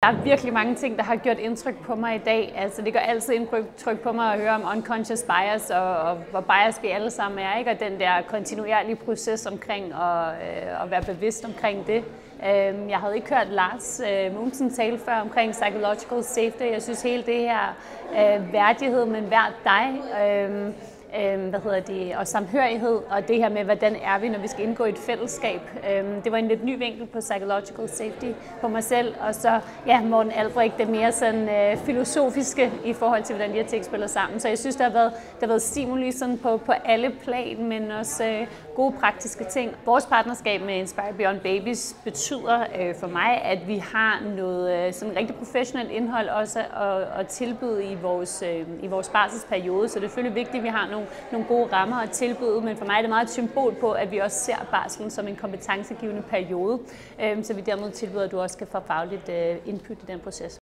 Der er virkelig mange ting, der har gjort indtryk på mig i dag. Altså, det gør altid indtryk på mig at høre om unconscious bias, og hvor bias vi alle sammen er, ikke? Og den der kontinuerlige proces omkring at være bevidst omkring det. Jeg havde ikke hørt Lars Mogensen tale før omkring psychological safety. Jeg synes hele det her værdighed, men værd dig, og samhørighed, og det her med, hvordan er vi, når vi skal indgå i et fællesskab. Det var en lidt ny vinkel på psychological safety på mig selv, og så Morten Albrecht, det mere sådan filosofiske i forhold til, hvordan de her ting spiller sammen. Så jeg synes, der har været stimuli sådan på alle plan, men også gode praktiske ting. Vores partnerskab med Inspire Beyond Babies betyder for mig, at vi har noget sådan rigtig professionelt indhold også at tilbyde i vores barselsperiode, så det er selvfølgelig vigtigt, at vi har nogle gode rammer at tilbyde, men for mig er det meget et symbol på, at vi også ser barslen som en kompetencegivende periode, så vi dermed tilbyder, at du også kan få fagligt input i den proces.